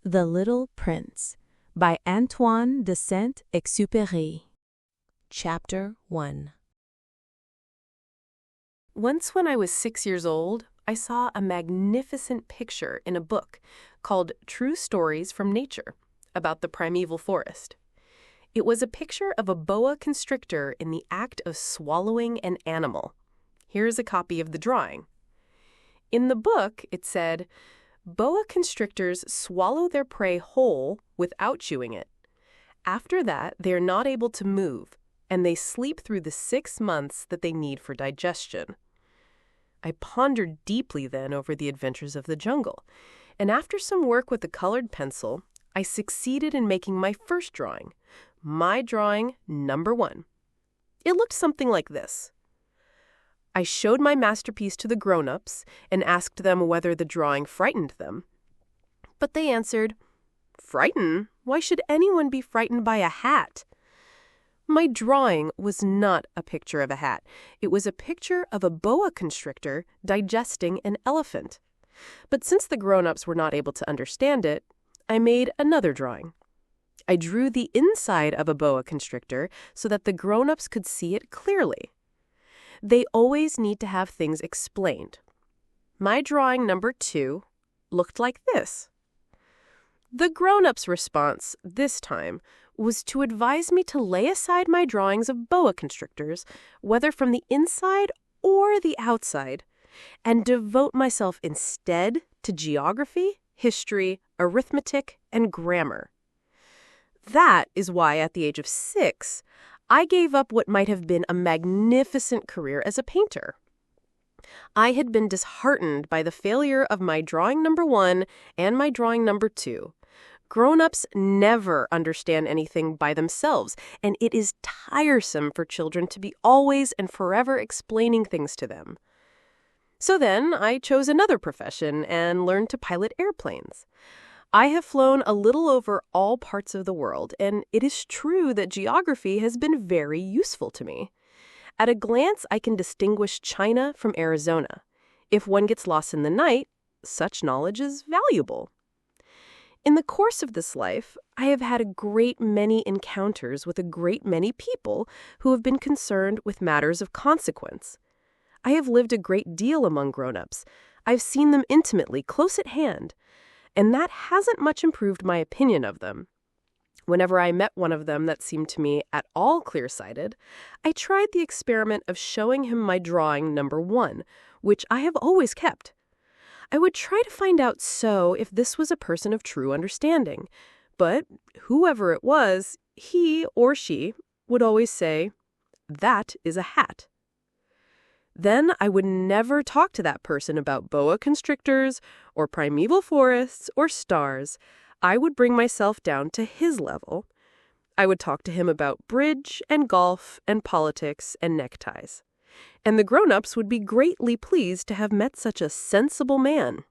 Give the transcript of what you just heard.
The Little Prince by Antoine de Saint-Exupéry. Chapter 1. Once when I was 6 years old, I saw a magnificent picture in a book called True Stories from Nature about the primeval forest. It was a picture of a boa constrictor in the act of swallowing an animal. Here's a copy of the drawing. In the book, it said, "Boa constrictors swallow their prey whole without chewing it. After that, they are not able to move, and they sleep through the 6 months that they need for digestion." I pondered deeply then over the adventures of the jungle, and after some work with a colored pencil, I succeeded in making my first drawing, my drawing number 1. It looked something like this. I showed my masterpiece to the grown-ups and asked them whether the drawing frightened them. But they answered, "Frighten? Why should anyone be frightened by a hat?" My drawing was not a picture of a hat. It was a picture of a boa constrictor digesting an elephant. But since the grown-ups were not able to understand it, I made another drawing. I drew the inside of a boa constrictor so that the grown-ups could see it clearly. They always need to have things explained. My drawing number 2 looked like this. The grown-ups' response this time was to advise me to lay aside my drawings of boa constrictors, whether from the inside or the outside, and devote myself instead to geography, history, arithmetic, and grammar. That is why at the age of 6, I gave up what might have been a magnificent career as a painter. I had been disheartened by the failure of my drawing number 1 and my drawing number 2. Grown-ups never understand anything by themselves, and it is tiresome for children to be always and forever explaining things to them. So then I chose another profession and learned to pilot airplanes. I have flown a little over all parts of the world, and it is true that geography has been very useful to me. At a glance, I can distinguish China from Arizona. If one gets lost in the night, such knowledge is valuable. In the course of this life, I have had a great many encounters with a great many people who have been concerned with matters of consequence. I have lived a great deal among grown-ups. I've seen them intimately, close at hand. And that hasn't much improved my opinion of them. Whenever I met one of them that seemed to me at all clear-sighted, I tried the experiment of showing him my drawing number 1, which I have always kept. I would try to find out if this was a person of true understanding, but whoever it was, he or she would always say, "That is a hat." Then I would never talk to that person about boa constrictors or primeval forests or stars. I would bring myself down to his level. I would talk to him about bridge and golf and politics and neckties. And the grown-ups would be greatly pleased to have met such a sensible man.